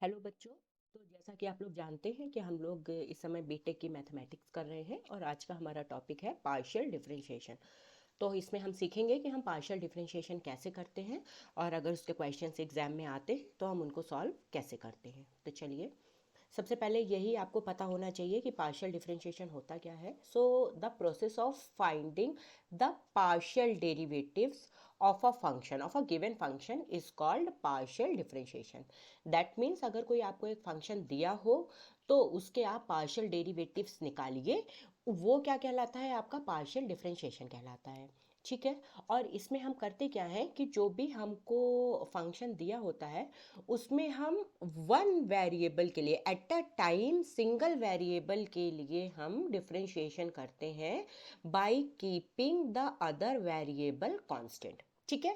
Hello बच्चों। तो जैसा कि आप लोग जानते हैं कि हम लोग इस समय बीटेक की मैथमेटिक्स कर रहे हैं और आज का हमारा टॉपिक है पार्शियल डिफरेंशिएशन। तो इसमें हम सीखेंगे कि हम पार्शियल डिफरेंशिएशन कैसे करते हैं और अगर उसके क्वेश्चंस एग्जाम में आते हैं तो हम उनको सॉल्व कैसे करते हैं। तो चलिए, सबसे पहले यही आपको पता होना चाहिए कि पार्शियल डिफरेंशिएशन होता क्या है। So the process of finding the partial derivatives of a given function is called partial differentiation. That means अगर कोई आपको एक फंक्शन दिया हो तो उसके आप पार्शियल डेरिवेटिव्स निकालिए, वो क्या कहलाता है? आपका पार्शियल डिफरेंशिएशन कहलाता है। ठीक है। और इसमें हम करते क्या है कि जो भी हमको फंक्शन दिया होता है उसमें हम वन वेरिएबल के लिए at a time single variable के लिए हम डिफरेंशिएशन करते हैं by keeping the other variable constant. ठीक है।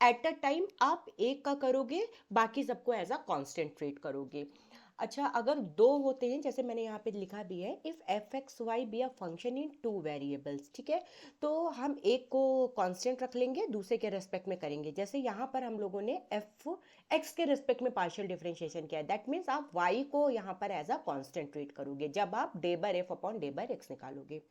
एट अ टाइम आप एक का करोगे, बाकी सबको एज अ कांस्टेंट ट्रीट करोगे। अच्छा, अगर दो होते हैं, जैसे मैंने यहाँ पे लिखा भी है, if F X Y be a function in two variables, ठीक है, तो हम एक को कांस्टेंट रख लेंगे, दूसरे के रेस्पेक्ट में करेंगे। जैसे यहाँ पर हम लोगों ने एफ एक्स के रेस्पेक्ट में पार्शियल डिफरेंशिएशन किया है, दैट मीन्स आप वाई को यहाँ पर एज अ कांस्टेंट ट्रीट करोगे जब आप डे बार एफ अपॉन डे बार एक्स निकालोगे।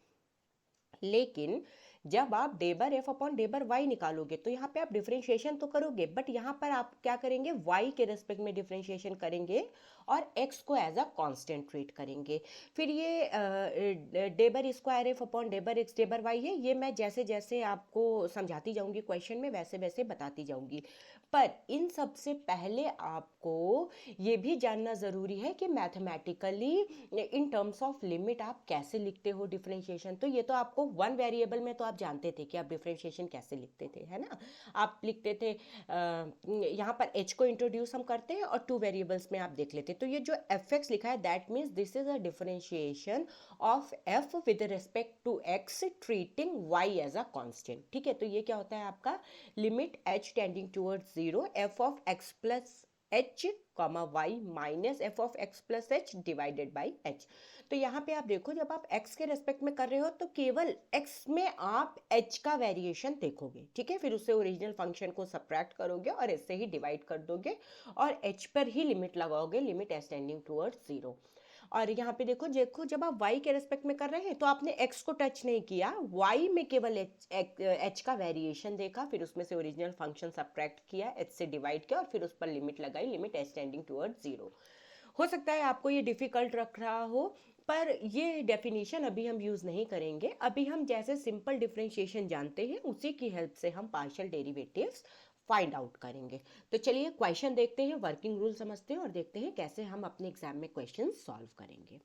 लेकिन जब आप डे बार एफ अपॉन डे बार वाई निकालोगे तो यहाँ पे आप डिफरेंशिएशन तो करोगे, बट यहाँ पर आप क्या करेंगे? वाई के रेस्पेक्ट में डिफरेंशिएशन करेंगे और एक्स को एज अ कांस्टेंट ट्रीट करेंगे। फिर ये day bar square F upon day बार एक्स डे बार वाई है, ये मैं जैसे जैसे आपको समझाती जाऊंगी क्वेश्चन में वैसे वैसे बताती जाऊंगी। पर इन सबसे पहले आपको ये भी जानना ज़रूरी है कि mathematically in terms of limit आप कैसे लिखते हो डिफरेंशिएशन। तो ये तो आपको वन वेरिएबल में तो आप जानते थे कि आप डिफरेंशिएशन कैसे लिखते थे, है ना? आप लिखते थे यहाँ पर एच को इंट्रोड्यूस हम करते हैं और टू वेरिएबल्स में आप देख लेते। तो ये जो एफ एक्स लिखा है that means this is a differentiation of F with respect to X treating Y as a constant. ठीक है। तो ये क्या होता है आपका? Limit H tending towards zero F of X plus H comma Y minus F of X plus H divided by H. तो यहाँ पे आप देखो, जब आप x के रेस्पेक्ट में कर रहे हो तो केवल x में आप h का वेरिएशन देखोगे। ठीक है। फिर उससे ओरिजिनल फंक्शन को सब्ट्रैक्ट करोगे और इससे ही डिवाइड कर दोगे और h पर ही लिमिट लगाओगे, limit S tending towards zero. और यहाँ पे देखो देखो, जब आप y के रेस्पेक्ट में कर रहे हैं तो आपने x को टच नहीं किया, y में केवल h का वेरिएशन देखा, फिर उसमें से ओरिजिनल फंक्शन सब्ट्रैक्ट किया, h से डिवाइड किया और फिर उस पर लिमिट लगाई, limit S tending towards zero. हो सकता है आपको ये डिफिकल्ट रख रहा हो, पर ये डेफिनेशन अभी हम यूज नहीं करेंगे। अभी हम जैसे सिंपल डिफरेंशिएशन जानते हैं उसी की हेल्प से हम पार्शियल डेरिवेटिव्स फाइंड आउट करेंगे। तो चलिए क्वेश्चन देखते हैं, वर्किंग रूल समझते हैं और देखते हैं कैसे हम अपने एग्जाम में क्वेश्चन सॉल्व करेंगे।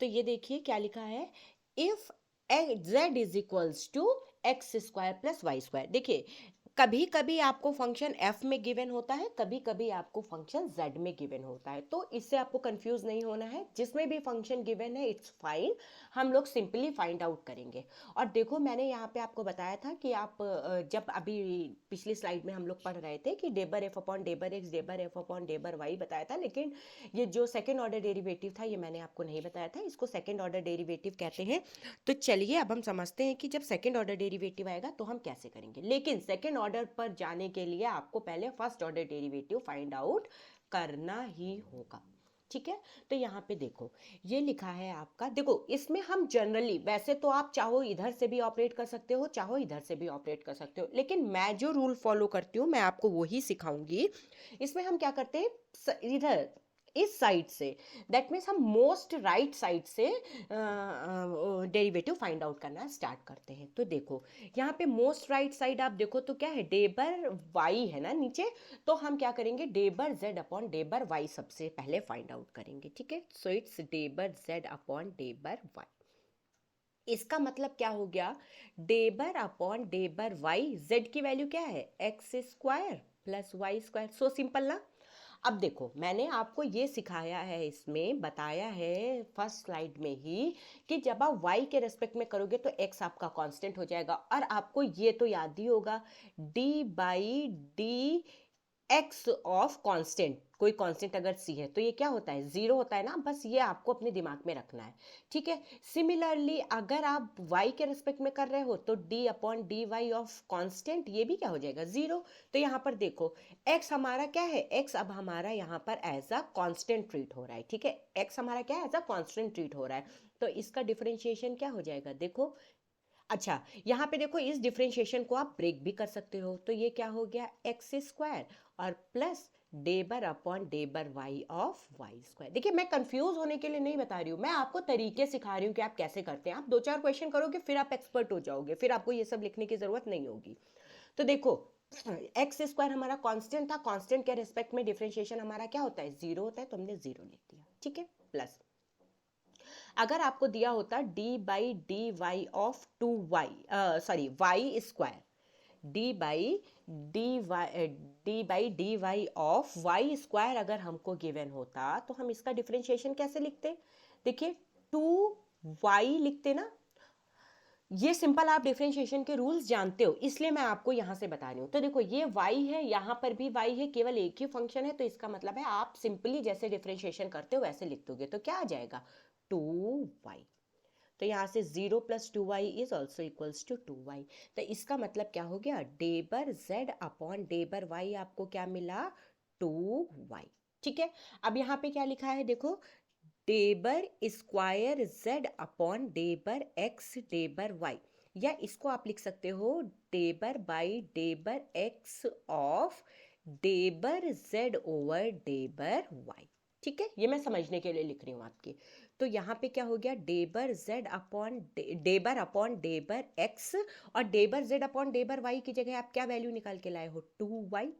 तो ये देखिए क्या लिखा है, if z is equals to X square plus Y square. देखिए, कभी कभी आपको फंक्शन f में गिवन होता है, कभी कभी आपको फंक्शन z में गिवन होता है, तो इससे आपको कंफ्यूज नहीं होना है। जिसमें भी फंक्शन गिवन है इट्स फाइन, हम लोग सिंपली फाइंड आउट करेंगे। और देखो, मैंने यहाँ पे आपको बताया था कि आप जब अभी पिछली स्लाइड में हम लोग पढ़ रहे थे कि डेबर एफ अपॉन डेबर एक्स डेबर एफ अपॉन डेबर वाई बताया था, लेकिन ये जो सेकेंड ऑर्डर डेरिवेटिव था ये मैंने आपको नहीं बताया था, इसको सेकेंड ऑर्डर डेरिवेटिव कहते हैं। तो चलिए अब हम समझते हैं कि जब सेकेंड ऑर्डर डेरिवेटिव आएगा तो हम कैसे करेंगे। लेकिन सेकेंड ऑर्डर पर जाने के लिए आपको पहले first order derivative find out करना ही होगा। ठीक है। तो यहाँ पे देखो, ये लिखा है आपका, देखो इसमें हम जनरली, वैसे तो आप चाहो इधर से भी ऑपरेट कर सकते हो, चाहो इधर से भी ऑपरेट कर सकते हो, लेकिन मैं जो रूल फॉलो करती हूँ मैं आपको वही सिखाऊंगी। इसमें हम क्या करते हैं, इधर इस साइड से, दैट मीन्स हम मोस्ट राइट साइड से डेरिवेटिव फाइंड आउट करना स्टार्ट करते हैं। तो देखो यहाँ पे मोस्ट राइट साइड आप देखो तो क्या है, डेबर वाई है ना नीचे, तो हम क्या करेंगे, डेबर जेड अपॉन डेबर वाई सबसे पहले फाइंड आउट करेंगे। ठीक है। सो इट्स डेबर जेड अपॉन डेबर वाई। इसका मतलब क्या हो गया, डेबर अपॉन डेबर वाई, जेड की वैल्यू क्या है, x square plus Y square. So simple ना। अब देखो, मैंने आपको ये सिखाया है, इसमें बताया है फर्स्ट स्लाइड में ही कि जब आप y के रेस्पेक्ट में करोगे तो x आपका कांस्टेंट हो जाएगा। और आपको ये तो याद ही होगा, d by d x of constant, कोई कांस्टेंट अगर सी है तो ये क्या होता है, जीरो होता है ना, बस ये आपको अपने दिमाग में रखना है, ठीक है। सिमिलरली अगर आप y के रिस्पेक्ट में कर रहे हो तो d upon D Y of constant, ये भी क्या हो जाएगा, जीरो। तो यहाँ पर देखो x हमारा क्या है, x अब हमारा यहाँ पर एज अ कांस्टेंट ट्रीट हो रहा है, ठीक है, x हमारा क्या है, एज अ कांस्टेंट ट्रीट हो रहा है, तो इसका डिफरेंशिएशन क्या हो जाएगा, देखो। अच्छा, यहाँ पे देखो इस डिफरेंशिएशन को आप ब्रेक भी कर सकते हो, तो ये क्या हो गया, एक्स स्क्वायर और प्लस डेबर upon डेबर y of Y square. देखिए मैं कंफ्यूज होने के लिए नहीं बता रही हूँ, मैं आपको तरीके सिखा रही हूँ कि आप कैसे करते हैं। आप दो चार क्वेश्चन करोगे फिर आप एक्सपर्ट हो जाओगे, फिर आपको ये सब लिखने की जरूरत नहीं होगी। तो देखो एक्स स्क्वायर हमारा कांस्टेंट था, कांस्टेंट के रिस्पेक्ट में डिफरेंशिएशन हमारा क्या होता है, जीरो होता है, तो हमने जीरो लिख दिया, ठीक है। प्लस अगर आपको दिया होता D by D Y of two Y, sorry Y square, D by D Y of Y square अगर हमको गिवन होता तो हम इसका डिफरेंशिएशन कैसे लिखते, देखिए टू वाई लिखते ना। ये सिंपल आप डिफरेंशिएशन के रूल्स जानते हो इसलिए मैं आपको यहां से बता रही हूँ। तो देखो ये y है, यहां पर भी y है, केवल एक ही फंक्शन है, तो इसका मतलब है आप सिंपली जैसे डिफरेंशिएशन करते हो वैसे लिख दोगे, तो क्या आ जाएगा, टू वाई। तो यहाँ से zero plus two Y is also equals to two Y. तो इसका मतलब क्या हो गया, डेबर जेड अपॉन डेबर वाई आपको क्या मिला, टू वाई, ठीक है। अब यहाँ पे क्या लिखा है देखो, डेबर स्क्वायर जेड अपॉन डेबर एक्स डेबर वाई, या इसको आप लिख सकते हो डेबर बाई डेबर एक्स ऑफ डेबर जेड ओवर डेबर वाई, ठीक है। ये मैं समझने के लिए लिख रही हूँ आपके। तो यहाँ पे क्या हो गया, डेबर जेड अपॉन डेबर अपॉन डेबर एक्स, और डेबर जेड अपॉन डेबर वाई की जगह आप क्या वैल्यू निकाल के लाए हो, टू वाई।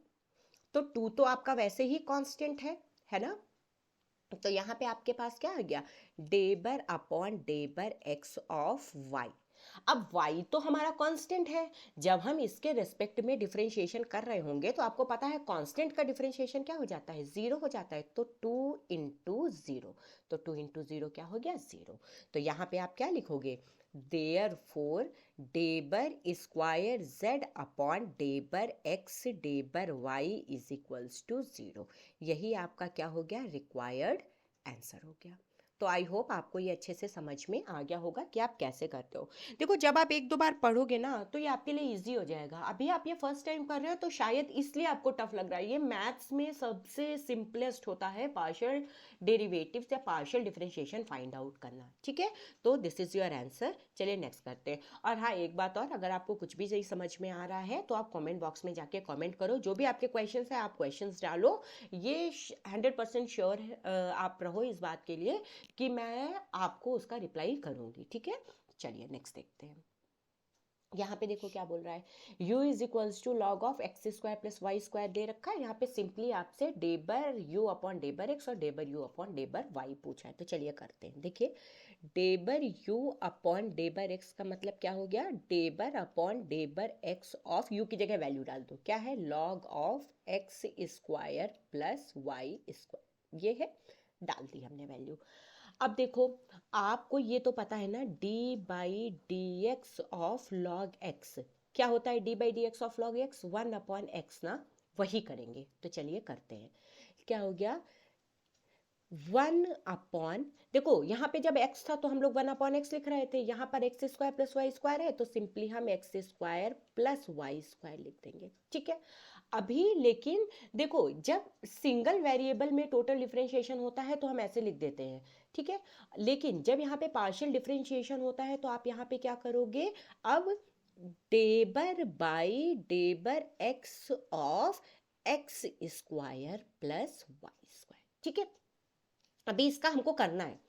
तो टू तो आपका वैसे ही कांस्टेंट है ना। तो यहाँ पे आपके पास क्या आ गया, डेबर अपॉन डेबर एक्स ऑफ वाई। अब y तो हमारा कांस्टेंट है, जब हम इसके रेस्पेक्ट में डिफरेंशिएशन कर रहे होंगे तो आपको पता है कांस्टेंट का डिफरेंशिएशन क्या हो जाता है, जीरो हो जाता है, तो टू इंटू जीरो, तो टू इंटू जीरो क्या हो गया, जीरो। तो यहाँ पे आप क्या लिखोगे, देयर फोर डेबर स्क्वायर जेड अपॉन डेबर एक्स डेबर y is equals to zero. यही आपका क्या हो गया, रिक्वायर्ड आंसर हो गया। तो आई होप आपको ये अच्छे से समझ में आ गया होगा कि आप कैसे करते हो। देखो जब आप एक दो बार पढ़ोगे ना तो ये आपके लिए इजी हो जाएगा। अभी आप ये फर्स्ट टाइम कर रहे हो तो शायद इसलिए आपको टफ लग रहा है। ये मैथ्स में सबसे सिंपलेस्ट होता है पार्शियल डेरिवेटिव्स या पार्शियल डिफरेंशिएशन फाइंड आउट करना, ठीक है। तो दिस इज योर आंसर। चलिए नेक्स्ट करते हैं। और हाँ एक बात और, अगर आपको कुछ भी सही समझ में आ रहा है तो आप कमेंट बॉक्स में जाके कमेंट करो, जो भी आपके क्वेश्चंस है आप क्वेश्चंस डालो। ये 100% श्योर आप रहो इस बात के लिए कि मैं आपको उसका रिप्लाई करूंगी, ठीक है। चलिए नेक्स्ट देखते हैं। यहाँ पे देखो क्या बोल रहा है, u is equals to log of x square plus Y square दे रखा है। यहाँ पे सिंपली आपसे डेबर u अपॉन डेबर x और डेबर u अपॉन डेबर y पूछा है। तो चलिए करते हैं। देखिए डेबर u अपॉन डेबर x का मतलब क्या हो गया, डेबर अपॉन डेबर x ऑफ u की जगह वैल्यू डाल दो, क्या है, log of x square plus Y square, ये है, डाल दी हमने वैल्यू। अब देखो आपको ये तो पता है ना, d by d x of log x क्या होता है, d by d x of log x one upon x ना, वही करेंगे। तो चलिए करते हैं। क्या हो गया, वन अपॉन, देखो यहाँ पे जब x था तो हम लोग वन अपॉन एक्स लिख रहे थे, यहाँ पर X square plus Y square है तो सिंपली हम X square plus Y square लिख देंगे, ठीक है। अभी लेकिन देखो जब सिंगल वेरिएबल में टोटल डिफरेंशिएशन होता है तो हम ऐसे लिख देते हैं, ठीक है। लेकिन जब यहाँ पे पार्शियल डिफरेंशिएशन होता है तो आप यहाँ पे क्या करोगे, अब डेबर बाई डेबर x of x square plus Y square, ठीक है। अभी इसका हमको करना है।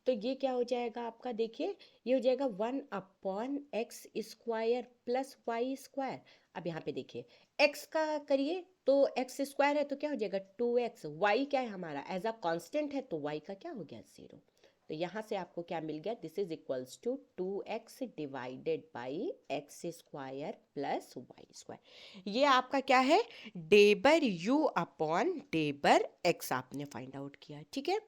तो ये क्या हो जाएगा आपका, देखिए ये हो जाएगा one upon X square plus Y square. अब यहाँ पे देखिए x का करिए तो एक्स स्क्वायर है तो क्या हो जाएगा, टू एक्स, वाई क्या है हमारा एज अ कांस्टेंट है तो y का क्या हो गया, जीरो। तो यहाँ से आपको क्या मिल गया, this is equals to two X divided by x square plus Y square. ये आपका क्या है, डेबर u अपॉन डेबर x आपने फाइंड आउट किया, ठीक है।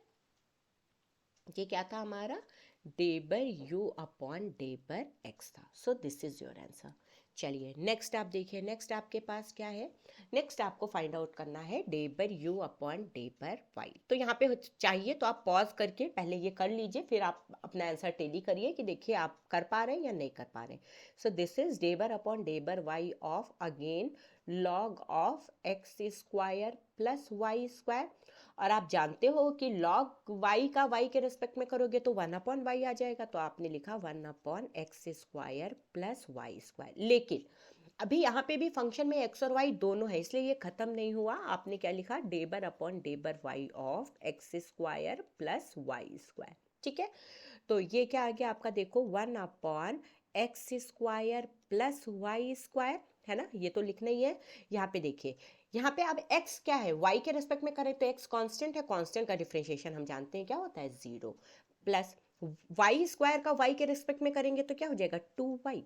ये क्या था हमारा, डेबर u अपॉन डेबर x था। So this is your answer. चलिए नेक्स्ट आप देखिए, नेक्स्ट आपके पास क्या है। नेक्स्ट आपको फाइंड आउट करना है डे पर यू अपॉन डे पर वाई। तो यहाँ पे चाहिए तो आप पॉज करके पहले ये कर लीजिए, फिर आप अपना आंसर टेली करिए कि देखिए आप कर पा रहे हैं या नहीं कर पा रहे हैं। सो दिस इज डे पर अपॉन डे पर Y of again log of x square plus Y square. और आप जानते हो कि लॉग वाई का वाई के रिस्पेक्ट में करोगे तो 1/y आ जाएगा, तो आपने लिखा 1/x square plus Y square. लेकिन अभी यहाँ पे भी फंक्शन में एक्स और वाई दोनों है, इसलिए ये खत्म नहीं हुआ। आपने क्या लिखा, डेबर upon डेबर y of x square plus Y square. ठीक है, तो ये क्या आ गया आपका, देखो 1/x square plus Y square, है ना, ये तो लिखना ही है। यहाँ पे देखिए, यहाँ पे अब x क्या है, y के रेस्पेक्ट में करें तो x कांस्टेंट है, कांस्टेंट का डिफरेंशिएशन हम जानते हैं क्या होता है, 0, प्लस वाई स्क्वायर का y के रेस्पेक्ट में करेंगे तो क्या हो जाएगा, 2y,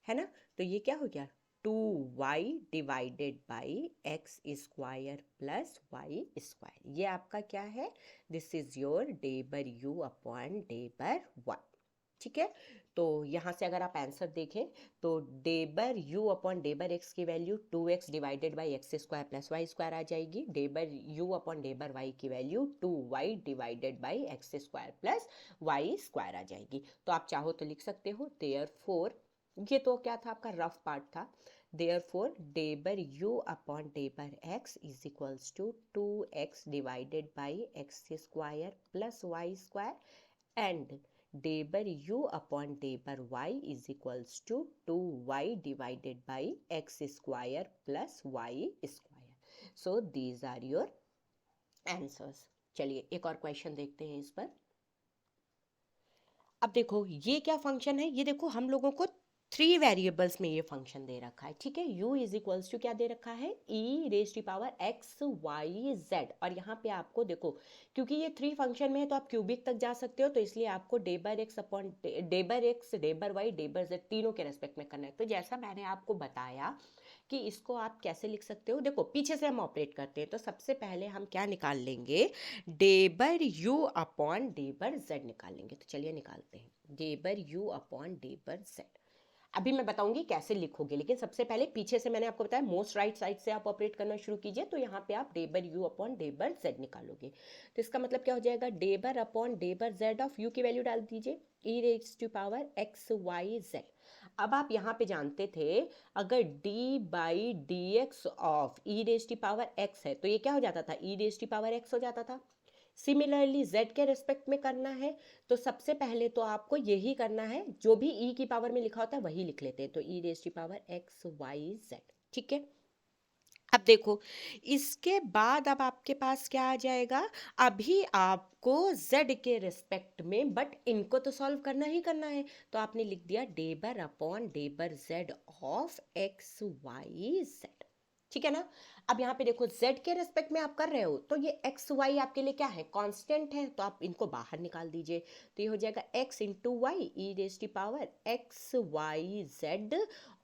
है ना। तो ये क्या हो गया, 2y divided by x square plus Y square. ये आपका क्या है, this is your d bar u upon d bar y. ठीक है, तो यहाँ से अगर आप आंसर देखें तो डेबर यू अपॉन डेबर एक्स की value 2x divided by x square plus Y square आ जाएगी। डेबर यू अपॉन डेबर वाई की value 2y divided by x square plus Y square आ जाएगी। तो आप चाहो तो लिख सकते हो देयरफॉर, ये तो क्या था आपका रफ पार्ट था, देयरफॉर डेबर यू अपॉन डेबर x is equals to 2x divided by x square plus Y square and डेबर u अपॉन डेबर y is equals to 2y divided by x square plus Y square. So these are your answers. चलिए एक और question देखते हैं इस पर। अब देखो ये क्या फंक्शन है, ये देखो हम लोगों को 3 वेरिएबल्स में ये फंक्शन दे रखा है। ठीक है, u इज इक्वल्स टू क्या दे रखा है, e raise to power x y z. और यहाँ पे आपको देखो क्योंकि ये 3 फंक्शन में है तो आप क्यूबिक तक जा सकते हो, तो इसलिए आपको डेबर एक्स अपॉन डेबर एक्स डेबर वाई डेबर जेड तीनों के रेस्पेक्ट में करना है। तो जैसा मैंने आपको बताया कि इसको आप कैसे लिख सकते हो, देखो पीछे से हम ऑपरेट करते हैं। तो सबसे पहले हम क्या निकाल लेंगे, डेबर यू अपॉन डेबर जेड निकाल लेंगे। तो चलिए निकालते हैं, डेबर यू अपॉन डेबर जेड। अभी मैं बताऊंगी कैसे लिखोगे, लेकिन सबसे पहले पीछे से मैंने आपको बताया मोस्ट राइट साइड से आप ऑपरेट करना शुरू कीजिए। तो यहाँ पे आप डेबर यू अपॉन डेबर जेड निकालोगे। तो इसका मतलब क्या हो जाएगा, डेबर अपॉन डेबर जेड ऑफ यू की वैल्यू डाल दीजिए, e raise to power x y z. अब आप यहाँ पे जानते थे अगर d by d x of e raise to power x है तो ये क्या हो जाता था, e raise to power x हो जाता था। सिमिलरली z के रेस्पेक्ट में करना है तो सबसे पहले तो आपको यही करना है, जो भी e की पावर में लिखा होता है वही लिख लेते हैं। तो e raise to power x y z. ठीक है, अब देखो इसके बाद अब आपके पास क्या आ जाएगा, अभी आपको z के रिस्पेक्ट में बट इनको तो सॉल्व करना ही करना है। तो आपने लिख दिया डेबर अपॉन डेबर z of x y z. ठीक है ना। अब यहाँ पे देखो z के रेस्पेक्ट में आप कर रहे हो तो ये एक्स वाई आपके लिए क्या है, कांस्टेंट है, तो आप इनको बाहर निकाल दीजिए। तो ये हो जाएगा x into y e raise to power x y z,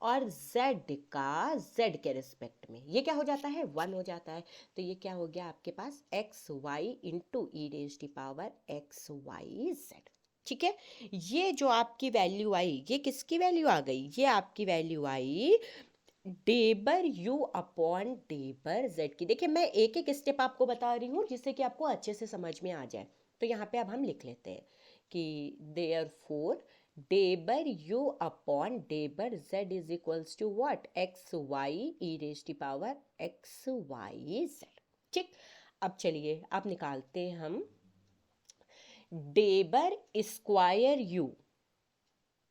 और z का z के रिस्पेक्ट में ये क्या हो जाता है, 1 हो जाता है। तो ये क्या हो गया आपके पास, x y into e raise to power x y z. ठीक है, ये जो आपकी वैल्यू आई ये किसकी वैल्यू आ गई, ये आपकी वैल्यू आई डेबर यू अपॉन डेबर जेड की। देखिए मैं एक एक स्टेप आपको बता रही हूँ जिससे कि आपको अच्छे से समझ में आ जाए। तो यहाँ पे अब हम लिख लेते हैं कि therefore डेबर u upon डेबर z is equals to what, x y e raise to power x y z. ठीक, अब चलिए अब निकालते हैं हम del square u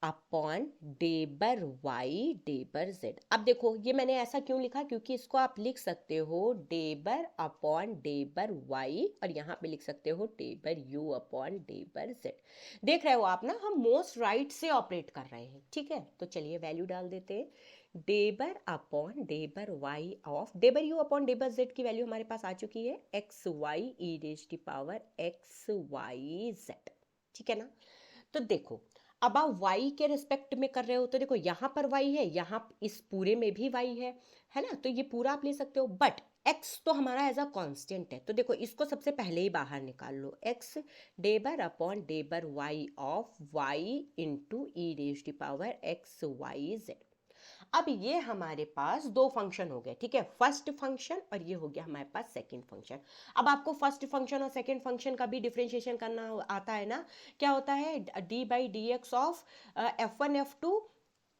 upon डेबर y डेबर z. अब देखो ये मैंने ऐसा क्यों लिखा, क्योंकि इसको आप लिख सकते हो डेबर अपॉन डेबर वाई और यहाँ पे लिख सकते हो डेबर यू अपॉन डेबर जेड। देख रहे हो आप ना, हम मोस्ट राइट से ऑपरेट कर रहे हैं। ठीक है, तो चलिए वैल्यू डाल देते हैं, डेबर अपॉन डेबर वाई ऑफ डेबर यू अपॉन डेबर जेड की वैल्यू हमारे पास आ चुकी है एक्स वाई ई रेज की पावर एक्स वाई जेड। ठीक है ना। तो देखो अब आप y के रिस्पेक्ट में कर रहे हो तो देखो यहाँ पर y है, यहाँ इस पूरे में भी y है ना, तो ये पूरा आप ले सकते हो। बट x तो हमारा एज अ कांस्टेंट है, तो देखो इसको सबसे पहले ही बाहर निकाल लो, x डेबर अपॉन डेबर y of y into e raise to power x y z. अब ये हमारे पास दो फंक्शन हो गए, ठीक है, फर्स्ट फंक्शन और ये हो गया हमारे पास सेकंड फंक्शन। अब आपको फर्स्ट फंक्शन और सेकंड फंक्शन का भी डिफरेंशिएशन करना आता है ना। क्या होता है, D by d x of F1 F2,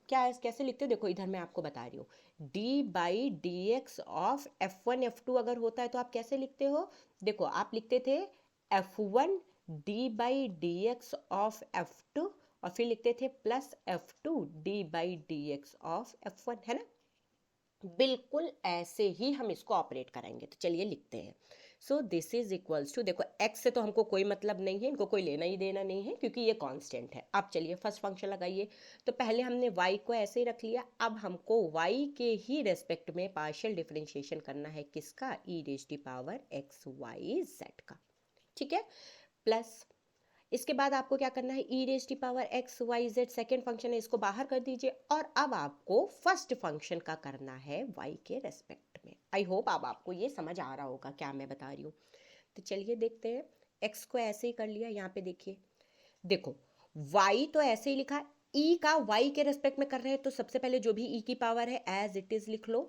क्या है, कैसे लिखते हैं, देखो इधर मैं आपको बता रही हूँ। D by d x of F1 F2 अगर होता है तो आप कैसे लिखते हो, देखो आप लिखते थे F1 D by d x of F2 और फिर लिखते थे plus F2 D by d x of F1, है ना। बिल्कुल ऐसे ही हम इसको ऑपरेट कराएंगे, तो चलिए लिखते हैं। So this is equals to, देखो x से तो हमको कोई मतलब नहीं है, इनको कोई लेना ही देना नहीं है क्योंकि ये कांस्टेंट है। अब चलिए फर्स्ट फंक्शन लगाइए। तो पहले हमने y को ऐसे ही रख लिया, अब हमको y के ही रेस्पेक्ट में पार्शियल डिफरेंशिएशन करना है, किसका, e raise to power x y z का, ठीक है। प्लस इसके बाद आपको क्या करना है, e raise to power x y z second function है, इसको बाहर कर दीजिए। और अब आपको फर्स्ट फंक्शन का करना है y के रेस्पेक्ट में। आई होप अब आपको ये समझ आ रहा होगा क्या मैं बता रही हूँ। तो चलिए देखते हैं, x को ऐसे ही कर लिया, यहाँ पे देखिए, देखो y तो ऐसे ही लिखा, e का y के रेस्पेक्ट में कर रहे हैं तो सबसे पहले जो भी e की पावर है एज इट इज लिख लो।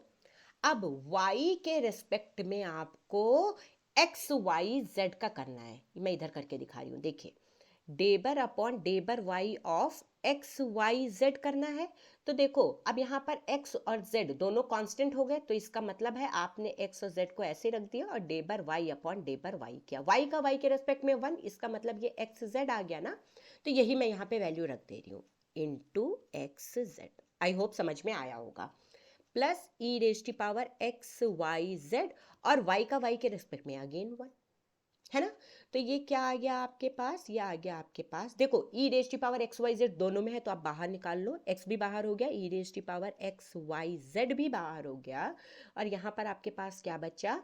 अब y के रेस्पेक्ट में आपको एक्स वाई जेड का करना है, मैं इधर करके दिखा रही हूँ, देखिए डेबर upon डेबर y of x y z करना है। तो देखो अब यहाँ पर x और z दोनों कांस्टेंट हो गए, तो इसका मतलब है आपने x और z को ऐसे रख दिया और डेबर y अपॉन डेबर y किया, y का y के रेस्पेक्ट में 1, इसका मतलब ये एक्स जेड आ गया ना। तो यही मैं यहाँ पे वैल्यू रख दे रही हूँ, into x z. I hope समझ में आया होगा। Plus e raise to power x y z और y का y के रेस्पेक्ट में अगेन 1, है ना। तो ये क्या आ गया आपके पास, ये आ गया आपके पास, देखो e raise to power x y z दोनों में है तो आप बाहर निकाल लो, x भी बाहर हो गया, e raise to power x y z भी बाहर हो गया, और यहाँ पर आपके पास क्या बचा,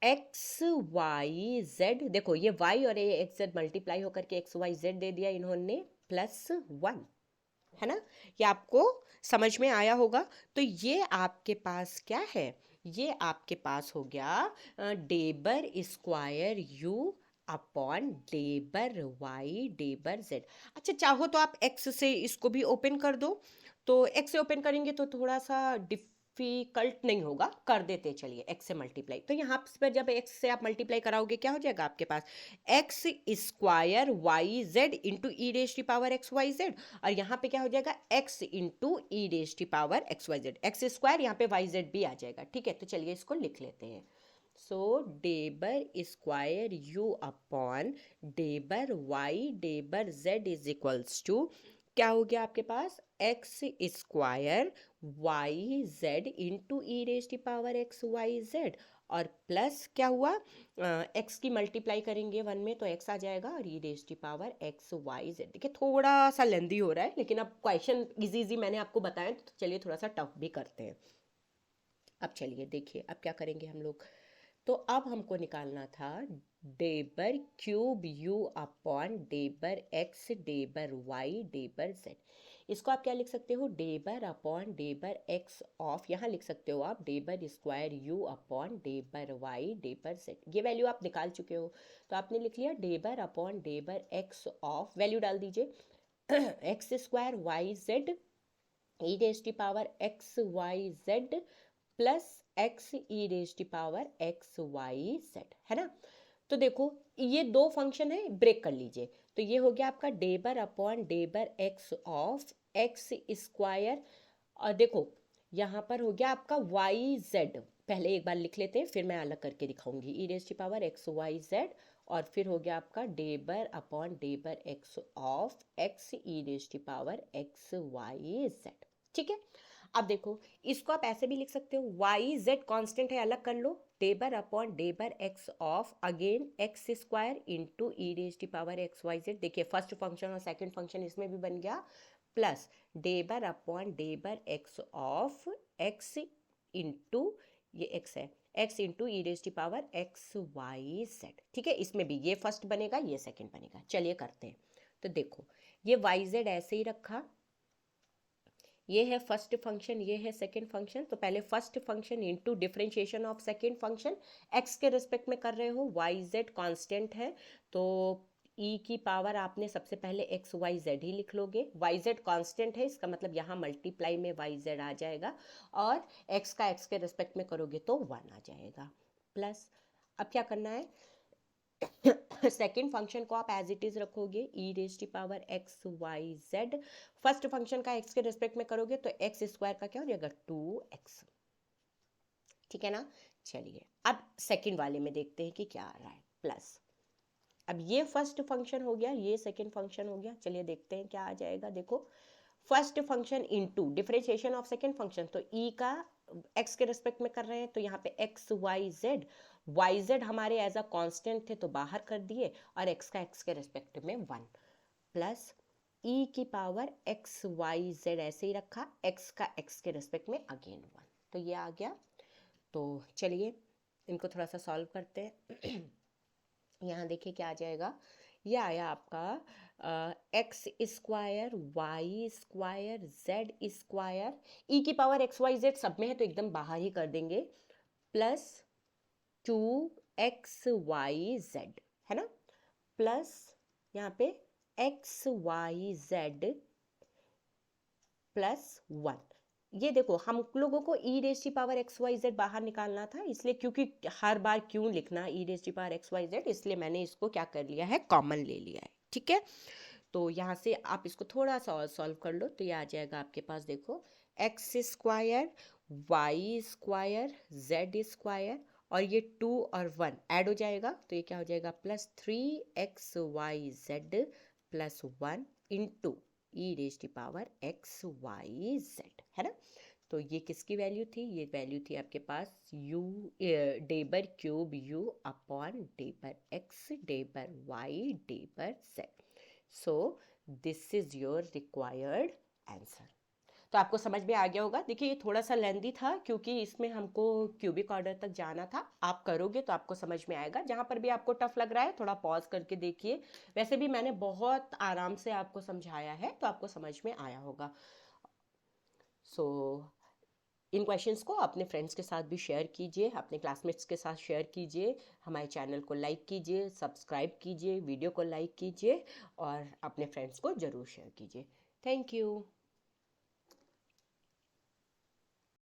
एक्स वाई जेड। देखो ये y और ये एक्स जेड मल्टीप्लाई होकर के एक्स वाई जेड दे दिया इन्होंने, प्लस 1, है ना। ये आपको समझ में आया होगा। तो ये आपके पास क्या है, ये आपके पास हो गया del square u upon डेबर y डेबर z. अच्छा चाहो तो आप एक्स से इसको भी ओपन कर दो, तो एक्स से ओपन करेंगे तो थोड़ा सा डिफिकल्ट नहीं होगा, कर देते चलिए एक्स से मल्टीप्लाई। तो यहाँ पर जब एक्स से आप मल्टीप्लाई कराओगे क्या हो जाएगा आपके पास, x square y z into e raise to power x y z, और यहाँ पे क्या हो जाएगा, x into e raise to power x y z, x square यहाँ पे वाई जेड भी आ जाएगा, ठीक है। तो चलिए इसको लिख लेते हैं। सो डेबर square u upon डेबर y डेबर z is equals to, क्या हो गया आपके पास, x square y z into e raise to power x y z, और प्लस क्या हुआ, एक्स की मल्टीप्लाई करेंगे 1 में तो x आ जाएगा, और e raise to power x y z. देखिए थोड़ा सा लेंदी हो रहा है, लेकिन अब क्वेश्चन इजी इजी मैंने आपको बताया, तो चलिए थोड़ा सा टफ भी करते हैं। अब चलिए देखिए अब क्या करेंगे हम लोग, तो अब हमको निकालना था डेबर क्यूब यू अपॉन डेबर एक्स डेबर वाई डेबर जेड। इसको आप क्या लिख सकते हो, डेबर अपॉन डेबर एक्स ऑफ, यहाँ लिख सकते हो आप डेबर square u upon डेबर y डेबर z. ये वैल्यू आप निकाल चुके हो, तो आपने लिख लिया डेबर अपॉन डेबर एक्स ऑफ, वैल्यू डाल दीजिए x square y z e raise to power x y z plus x e raise to power x y z, है ना। तो देखो ये दो फंक्शन है, ब्रेक कर लीजिए, तो ये हो गया आपका डेबर अपॉन डेबर एक्स ऑफ एक्स स्क्वायर, और देखो यहाँ पर हो गया आपका वाई जेड, पहले एक बार लिख लेते हैं फिर मैं अलग करके दिखाऊंगी, e raise to power x y z, और फिर हो गया आपका डेबर अपॉन डेबर x of x e raise to power x y z, ठीक है। अब देखो इसको आप ऐसे भी लिख सकते हो, वाई जेड कॉन्स्टेंट है, अलग कर लो, डेबर अपॉन डेबर x of again x square into e raise to power x y z. देखिए फर्स्ट फंक्शन और सेकंड फंक्शन इसमें भी बन गया, प्लस डेबर अपॉन डेबर एक्स ऑफ एक्स इंटू, ये एक्स है, x into e raise to power x y z, ठीक है। इसमें भी ये फर्स्ट बनेगा ये सेकंड बनेगा, चलिए करते हैं। तो देखो ये वाई जेड ऐसे ही रखा, ये है फर्स्ट फंक्शन, ये है सेकंड फंक्शन, तो पहले first function into differentiation of second function, x के रिस्पेक्ट में कर रहे हो, वाई जेड कांस्टेंट है, तो ई की पावर आपने सबसे पहले एक्स वाई जेड ही लिख लोगे, वाई जेड कॉन्स्टेंट है, इसका मतलब यहाँ मल्टीप्लाई में वाई जेड आ जाएगा, और एक्स का एक्स के रिस्पेक्ट में करोगे तो 1 आ जाएगा, प्लस अब क्या करना है, सेकेंड फंक्शन को आप एज इट इज रखोगे, e raise to power x y z, first function का एक्स के रिस्पेक्ट में करोगे तो एक्स स्क्वायर का क्या हो जाएगा 2x, ठीक है ना। चलिए अब सेकंड वाले में देखते हैं कि क्या आ रहा है, प्लस अब ये फर्स्ट फंक्शन हो गया, ये सेकंड फंक्शन हो गया, चलिए देखते हैं क्या आ जाएगा। देखो first function into differentiation of second function, तो ई का एक्स के रिस्पेक्ट में कर रहे हैं तो यहाँ पे एक्स वाई जेड हमारे एज अ कांस्टेंट थे तो बाहर कर दिए, और एक्स का एक्स के रिस्पेक्ट में 1, प्लस ई की पावर एक्स वाई जेड ऐसे ही रखा, एक्स का एक्स के रिस्पेक्ट में अगेन 1, तो ये आ गया। तो चलिए इनको थोड़ा सा सॉल्व करते हैं। यहाँ देखिए क्या आ जाएगा, ये आया आपका x square y square z square, e की पावर एक्स वाई जेड सब में है तो एकदम बाहर ही कर देंगे, प्लस 2xyz, है ना, प्लस यहाँ पे xyz प्लस 1। ये देखो हम लोगों को ई रेज की पावर एक्स वाई जेड बाहर निकालना था, इसलिए क्योंकि हर बार क्यों लिखना ई रेज की पावर एक्स वाई जेड, इसलिए मैंने इसको क्या कर लिया है, कॉमन ले लिया है, ठीक है। तो यहाँ से आप इसको थोड़ा सा और सॉल्व कर लो तो ये आ जाएगा आपके पास, देखो x square y square z square, और ये 2 और 1 ऐड हो जाएगा तो ये क्या हो जाएगा, plus 3xyz plus 1 into e raise की पावर एक्स वाई जेड, है ना। तो ये किसकी वैल्यू थी, ये वैल्यू थी आपके पास u डेबर क्यूब u अपॉन डेबर x डेबर y डेबर z। So this is your required answer. तो आपको समझ में आ गया होगा। देखिए ये थोड़ा सा लेंदी था क्योंकि इसमें हमको क्यूबिक ऑर्डर तक जाना था, आप करोगे तो आपको समझ में आएगा। जहाँ पर भी आपको टफ लग रहा है थोड़ा पॉज करके देखिए, वैसे भी मैंने बहुत आराम से आपको समझाया है तो आपको समझ में आया होगा। सो इन क्वेश्चंस को अपने फ्रेंड्स के साथ भी शेयर कीजिए, अपने क्लासमेट्स के साथ शेयर कीजिए, हमारे चैनल को लाइक कीजिए, सब्सक्राइब कीजिए, वीडियो को लाइक कीजिए और अपने फ्रेंड्स को ज़रूर शेयर कीजिए। Thank you.